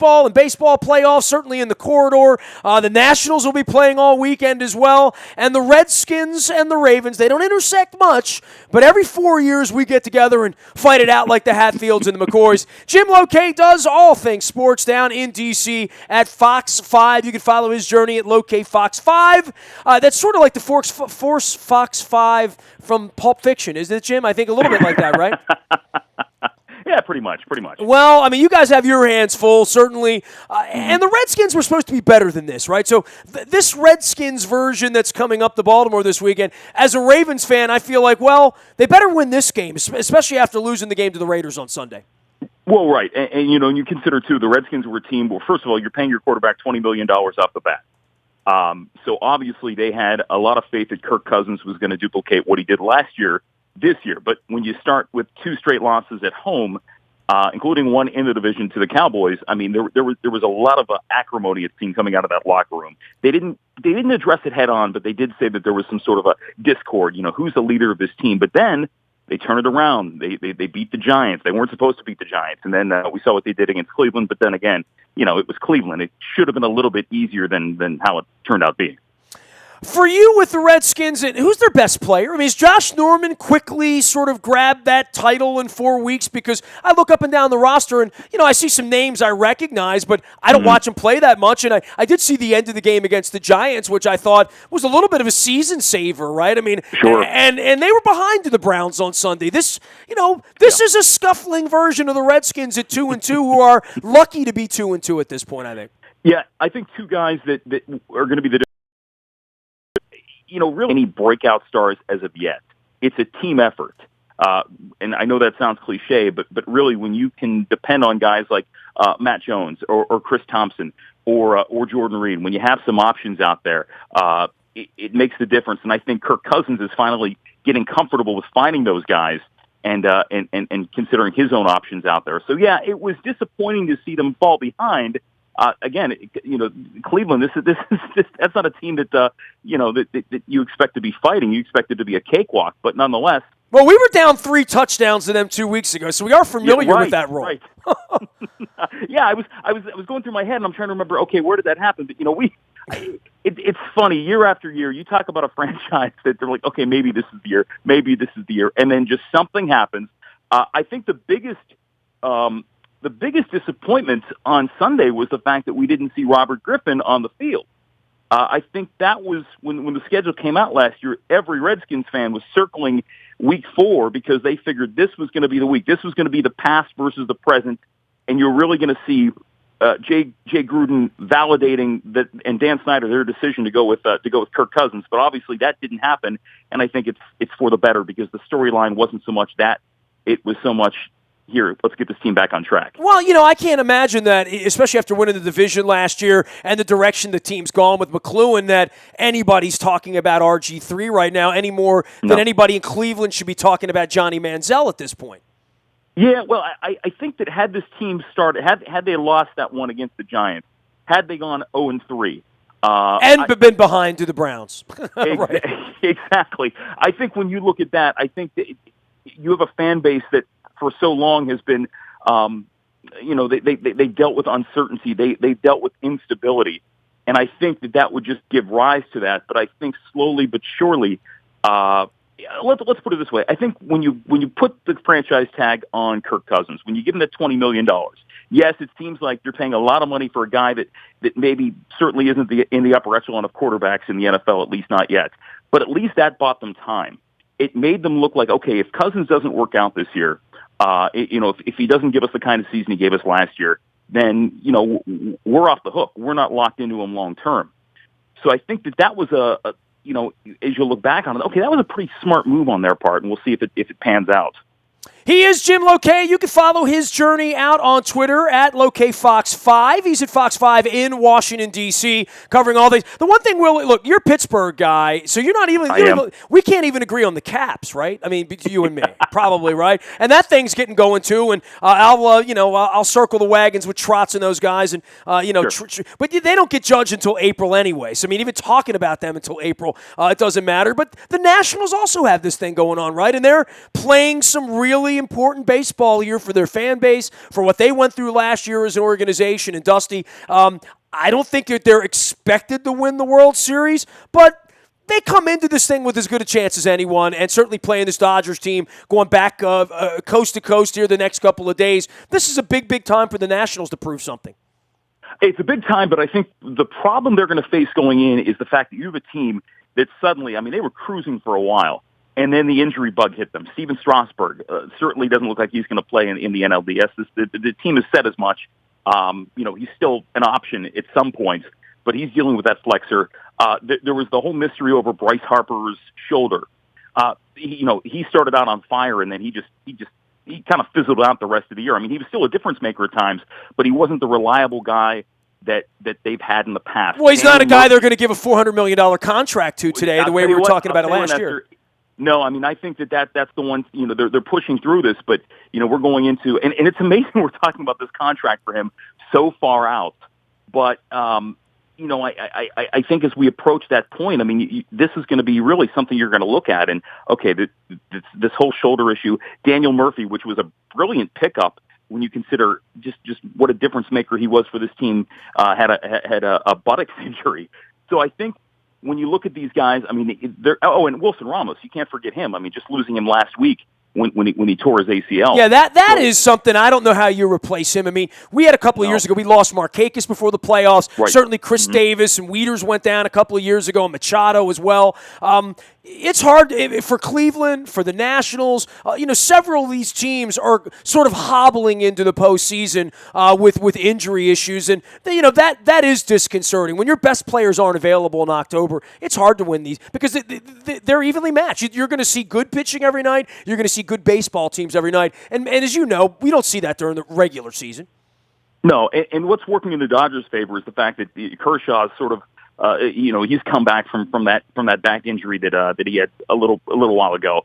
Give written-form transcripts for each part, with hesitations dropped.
football and baseball playoffs, certainly in the corridor. The Nationals will be playing all weekend as well. And the Redskins and the Ravens, they don't intersect much, but every 4 years we get together and fight it out like the Hatfields and the McCoys. Jim Lokay does all things sports down in D.C. at Fox 5. You can follow his journey at Lokay Fox 5. That's sort of like the Force Fox 5 from Pulp Fiction, isn't it, Jim? I think a little bit like that, right? Yeah, pretty much. Well, I mean, you guys have your hands full, certainly. And the Redskins were supposed to be better than this, right? So this Redskins version that's coming up to Baltimore this weekend, as a Ravens fan, I feel like, well, they better win this game, especially after losing the game to the Raiders on Sunday. Well, right. And you consider, too, the Redskins were a team, well, first of all, you're paying your quarterback $20 million off the bat. So obviously they had a lot of faith that Kirk Cousins was going to duplicate what he did last year this year. But when you start with 2 straight losses at home, including one in the division to the Cowboys, I mean, there was a lot of acrimony it seemed coming out of that locker room. They didn't address it head on, but they did say that there was some sort of a discord. Who's the leader of this team? But then they turned it around. They beat the Giants. They weren't supposed to beat the Giants, and then we saw what they did against Cleveland. But then again, it was Cleveland. It should have been a little bit easier than how it turned out being. For you with the Redskins, who's their best player? I mean, is Josh Norman quickly sort of grabbed that title in 4 weeks? Because I look up and down the roster and, I see some names I recognize, but I don't watch them play that much. And I did see the end of the game against the Giants, which I thought was a little bit of a season saver, right? I mean, sure. And they were behind to the Browns on Sunday. This is a scuffling version of the Redskins at 2-2 who are lucky to be 2-2 at this point, I think. Yeah, I think 2 guys that are going to be the really any breakout stars as of yet. It's a team effort. And I know that sounds cliche, but really when you can depend on guys like Matt Jones or Chris Thompson or Jordan Reed, when you have some options out there, it makes the difference. And I think Kirk Cousins is finally getting comfortable with finding those guys and considering his own options out there. So, yeah, it was disappointing to see them fall behind. Again, Cleveland. That's not a team that you expect to be fighting. You expect it to be a cakewalk, but nonetheless. Well, we were down 3 touchdowns to them 2 weeks ago, so we are familiar with that role. Right. Yeah, I was going through my head, and I'm trying to remember. Okay, where did that happen? But it's funny. Year after year, you talk about a franchise that they're like, okay, maybe this is the year, and then just something happens. I think the biggest disappointment on Sunday was the fact that we didn't see Robert Griffin on the field. I think that was when the schedule came out last year, every Redskins fan was circling week 4 because they figured this was going to be the week. This was going to be the past versus the present, and you're really going to see Jay Gruden validating that and Dan Snyder their decision to go with Kirk Cousins. But obviously that didn't happen, and I think it's for the better because the storyline wasn't so much that, it was so much, here, let's get this team back on track. Well, I can't imagine that, especially after winning the division last year and the direction the team's gone with McLuhan, that anybody's talking about RG3 right now any more than anybody in Cleveland should be talking about Johnny Manziel at this point. Yeah, well, I think that had this team started, had they lost that one against the Giants, had they gone 0-3, been behind to the Browns. Right. Exactly. I think when you look at that, I think that you have a fan base that for so long has been, they dealt with uncertainty. They dealt with instability. And I think that would just give rise to that. But I think slowly but surely, let's put it this way. I think when you put the franchise tag on Kirk Cousins, when you give him that $20 million, yes, it seems like you're paying a lot of money for a guy that maybe certainly isn't in the upper echelon of quarterbacks in the NFL, at least not yet. But at least that bought them time. It made them look like, okay, if Cousins doesn't work out this year, if he doesn't give us the kind of season he gave us last year, then, we're off the hook. We're not locked into him long term. So I think that was as you look back on it, okay, that was a pretty smart move on their part, and we'll see if it pans out. He is Jim Lokay. You can follow his journey out on Twitter at LokayFox5. He's at Fox 5 in Washington, D.C., covering all these. The one thing, Will, look, you're a Pittsburgh guy, so you're not even we can't even agree on the caps, right? I mean, you and me, probably, right? And that thing's getting going, too, and I'll circle the wagons with Trotz and those guys, and, Sure. But they don't get judged until April anyway. So, I mean, even talking about them until April, it doesn't matter. But the Nationals also have this thing going on, right? And they're playing some really important baseball year for their fan base, for what they went through last year as an organization. And Dusty, I don't think that they're expected to win the World Series, but they come into this thing with as good a chance as anyone, and certainly playing this Dodgers team, going back coast to coast here the next couple of days. This is a big, big time for the Nationals to prove something. It's a big time, but I think the problem they're going to face going in is the fact that you have a team that suddenly, I mean, they were cruising for a while, and then the injury bug hit them. Steven Strasburg certainly doesn't look like he's going to play in the NLDS. The team has said as much. He's still an option at some points, but he's dealing with that flexor. There was the whole mystery over Bryce Harper's shoulder. He started out on fire, and then he kind of fizzled out the rest of the year. I mean, he was still a difference maker at times, but he wasn't the reliable guy that they've had in the past. Well, he's not a guy they're going to give a $400 million contract to today, the way we were talking about it last year. No, I mean, I think that's the one, they're pushing through this, but, we're going into, and it's amazing we're talking about this contract for him so far out. But, I think as we approach that point, I mean, this is going to be really something you're going to look at. And, okay, this whole shoulder issue, Daniel Murphy, which was a brilliant pickup when you consider just what a difference maker he was for this team, had a buttocks injury. So I think when you look at these guys, I mean, and Wilson Ramos, you can't forget him. I mean, just losing him last week when he tore his ACL. Yeah, that is something. I don't know how you replace him. I mean, we had a couple of years ago, we lost Markakis before the playoffs. Right. Certainly Chris Davis and Wieters went down a couple of years ago, and Machado as well. It's hard for Cleveland, for the Nationals. Several of these teams are sort of hobbling into the postseason with injury issues, and that is disconcerting. When your best players aren't available in October, it's hard to win these because they're evenly matched. You're going to see good pitching every night. You're going to see good baseball teams every night, and as you know, we don't see that during the regular season. No, and what's working in the Dodgers' favor is the fact that Kershaw is sort of. He's come back from that back injury that he had a little while ago.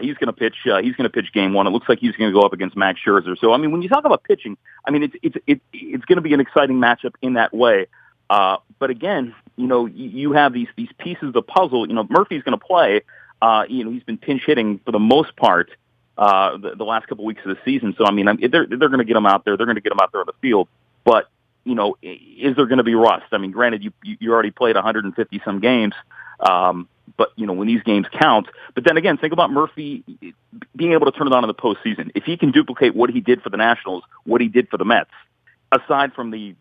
He's going to pitch. He's going to pitch Game 1. It looks like he's going to go up against Max Scherzer. So I mean, when you talk about pitching, I mean it's going to be an exciting matchup in that way. But again, you have these pieces of the puzzle. Murphy's going to play. He's been pinch hitting for the most part the last couple weeks of the season. So I mean, they're going to get him out there. They're going to get him out there on the field. But is there going to be rust? I mean, granted, you already played 150 some games, but when these games count. But then again, think about Murphy being able to turn it on in the postseason. If he can duplicate what he did for the Nationals, what he did for the Mets, aside from the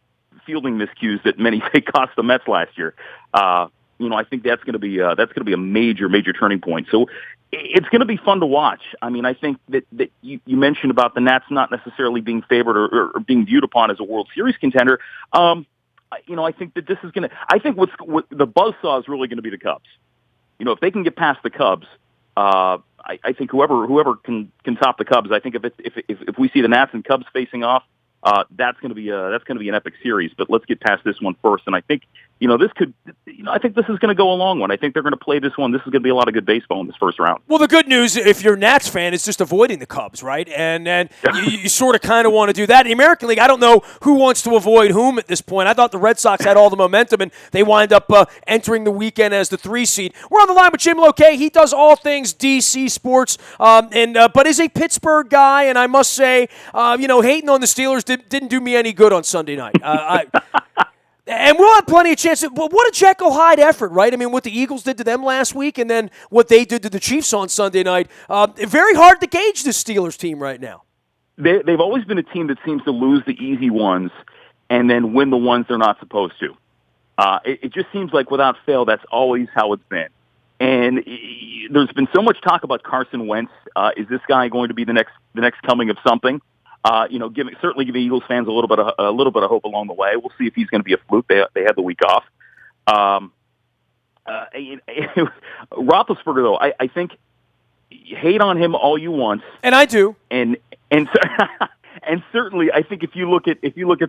fielding miscues that many say cost the Mets last year, I think that's going to be a major turning point. So it's going to be fun to watch. I mean, I think that you mentioned about the Nats not necessarily being favored or being viewed upon as a World Series contender. I think that this is going to. I think what the buzzsaw is really going to be the Cubs. If they can get past the Cubs, I think whoever can top the Cubs. I think if we see the Nats and Cubs facing off, that's going to be an epic series. But let's get past this one first. And I think this could. I think this is going to go a long one. I think they're going to play this one. This is going to be a lot of good baseball in this first round. Well, the good news, if you're a Nats fan, is just avoiding the Cubs, right? And you sort of kind of want to do that. In the American League, I don't know who wants to avoid whom at this point. I thought the Red Sox had all the momentum, and they wind up entering the weekend as the 3 seed. We're on the line with Jim Lokay. He does all things DC sports, but is a Pittsburgh guy, and I must say, hating on the Steelers didn't do me any good on Sunday night. And we'll have plenty of chances. But what a Jekyll Hyde effort, right? I mean, what the Eagles did to them last week and then what they did to the Chiefs on Sunday night. Very hard to gauge this Steelers team right now. They've always been a team that seems to lose the easy ones and then win the ones they're not supposed to. It just seems like without fail, that's always how it's been. And there's been so much talk about Carson Wentz. Is this guy going to be the next coming of something? Certainly giving Eagles fans a little bit of hope along the way. We'll see if he's going to be a fluke. They had the week off. Roethlisberger, though, I think hate on him all you want, and I do. And certainly, I think if you look at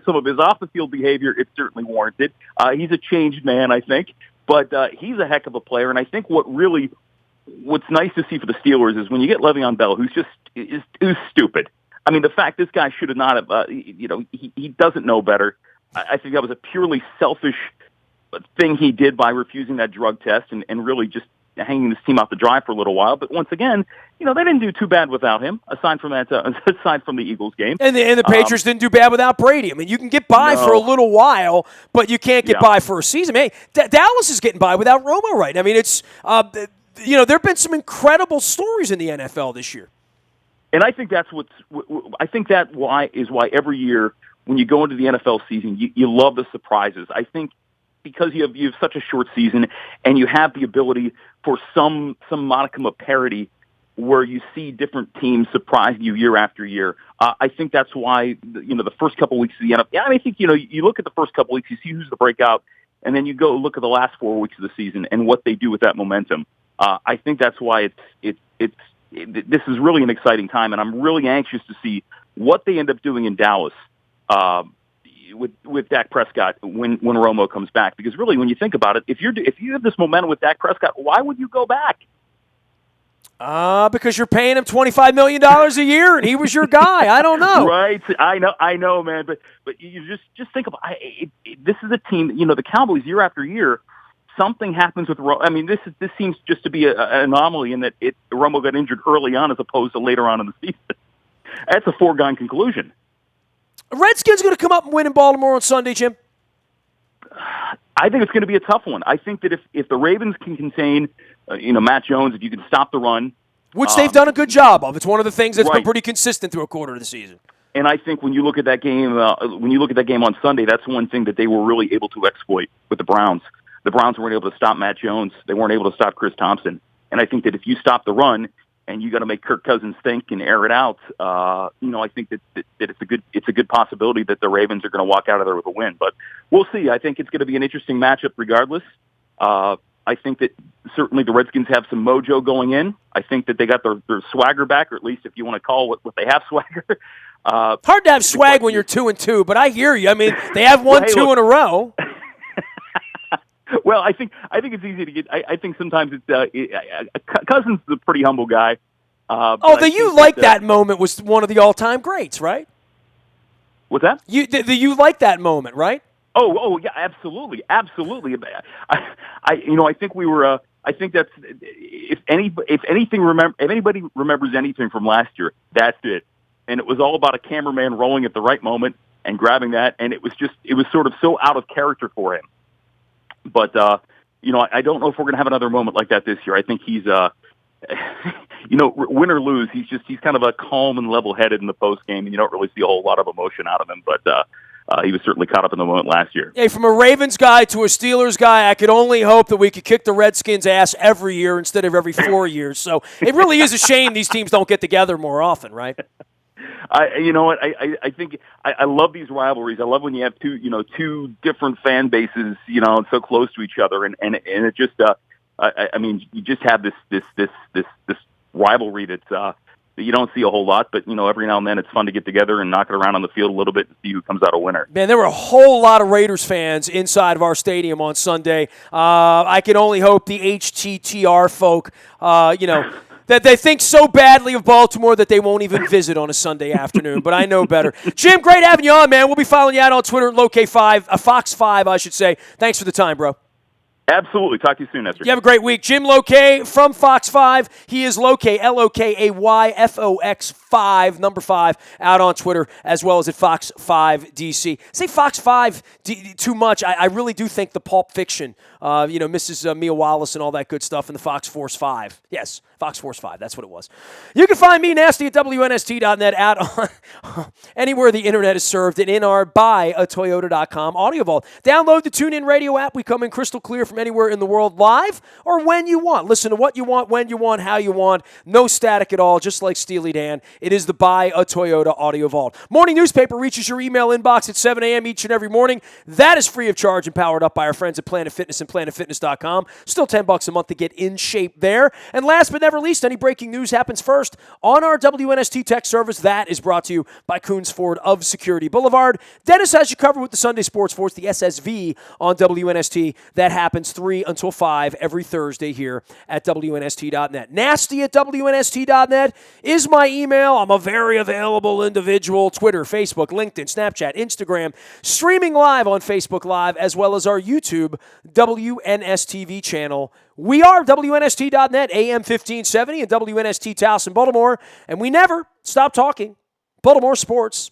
some of his off the field behavior, it's certainly warranted. He's a changed man, I think, but he's a heck of a player. And I think what's nice to see for the Steelers is when you get Le'Veon Bell, who's stupid. I mean, the fact this guy should have not have, he doesn't know better. I think that was a purely selfish thing he did by refusing that drug test and really just hanging this team out to dry for a little while. But once again, they didn't do too bad without him, aside from the Eagles game. And the Patriots didn't do bad without Brady. I mean, you can get by for a little while, but you can't get by for a season. Hey, Dallas is getting by without Romo right now. I mean, it's there have been some incredible stories in the NFL this year. And I think that's why every year when you go into the NFL season, you love the surprises. I think because you have such a short season and you have the ability for some modicum of parity where you see different teams surprise you year after year. I think that's why the first couple weeks of the NFL. Yeah, I think you look at the first couple weeks, you see who's the breakout, and then you go look at the last 4 weeks of the season and what they do with that momentum. I think that's why this is really an exciting time, and I'm really anxious to see what they end up doing in Dallas with Dak Prescott when Romo comes back. Because really, when you think about it, if you have this momentum with Dak Prescott, why would you go back? Because you're paying him $25 million a year, and he was your guy. I don't know. Right? I know, man. But you just think about this is a team. The Cowboys year after year. Something happens with Romo. I mean, this seems just to be an anomaly in that Romo got injured early on as opposed to later on in the season. That's a foregone conclusion. Redskins going to come up and win in Baltimore on Sunday, Jim? I think it's going to be a tough one. I think that if the Ravens can contain, Matt Jones, if you can stop the run, which they've done a good job of, it's one of the things that's right. been pretty consistent through a quarter of the season. And I think when you look at that game, on Sunday, that's one thing that they were really able to exploit with the Browns. The Browns weren't able to stop Matt Jones. They weren't able to stop Chris Thompson. And I think that if you stop the run and you got to make Kirk Cousins think and air it out, I think that it's a good possibility that the Ravens are going to walk out of there with a win. But we'll see. I think it's going to be an interesting matchup regardless. I think that certainly the Redskins have some mojo going in. I think that they got their swagger back, or at least if you want to call what they have swagger. Hard to have swag when you're 2-2, but I hear you. I mean, they have won two in a row. Well, I think it's easy to get. I think sometimes Cousins is a pretty humble guy. That moment was one of the all-time greats, right? What's that? You like that moment, right? Oh yeah, absolutely. I think we were. I think that's if anybody remembers anything from last year, that's it. And it was all about a cameraman rolling at the right moment and grabbing that, and it was sort of so out of character for him. But, I don't know if we're going to have another moment like that this year. I think he's, win or lose, he's kind of a calm and level-headed in the postgame, and you don't really see a whole lot of emotion out of him. But he was certainly caught up in the moment last year. Hey, from a Ravens guy to a Steelers guy, I could only hope that we could kick the Redskins' ass every year instead of every 4 years. So it really is a shame these teams don't get together more often, right? I think I love these rivalries. I love when you have two different fan bases, so close to each other, and it just, you just have this rivalry that you don't see a whole lot, but every now and then it's fun to get together and knock it around on the field a little bit and see who comes out a winner. Man, there were a whole lot of Raiders fans inside of our stadium on Sunday. I can only hope the HTTR folk, that they think so badly of Baltimore that they won't even visit on a Sunday afternoon, but I know better. Jim, great having you on, man. We'll be following you out on Twitter at Lokay5, Fox 5, I should say. Thanks for the time, bro. Absolutely. Talk to you soon, Nestor. You have a great week. Jim Lokay from Fox 5. He is Lokay, Lokayfox 5, number 5, out on Twitter, as well as at Fox 5 DC. Say Fox 5 too much. I really do think the Pulp Fiction, Mrs. Mia Wallace and all that good stuff in the Fox Force 5. Yes, Fox Force 5. That's what it was. You can find me, Nasty, at WNST.net, out on anywhere the internet is served, and in our buyatoyota.com audio vault. Download the TuneIn Radio app. We come in crystal clear from anywhere in the world, live or when you want. Listen to what you want, when you want, how you want. No static at all, just like Steely Dan. It is the Buy a Toyota audio vault. Morning newspaper reaches your email inbox at 7 a.m. each and every morning. That is free of charge and powered up by our friends at Planet Fitness and PlanetFitness.com. Still $10 a month to get in shape there. And last but never least, any breaking news happens first on our WNST tech service. That is brought to you by Coons Ford of Security Boulevard. Dennis has you covered with the Sunday Sports Force, the SSV on WNST. That happens It's 3 until 5 every Thursday here at WNST.net. Nasty@WNST.net is my email. I'm a very available individual. Twitter, Facebook, LinkedIn, Snapchat, Instagram, streaming live on Facebook Live, as well as our YouTube WNSTV channel. We are WNST.net, AM 1570, and WNST Towson, Baltimore, and we never stop talking Baltimore sports.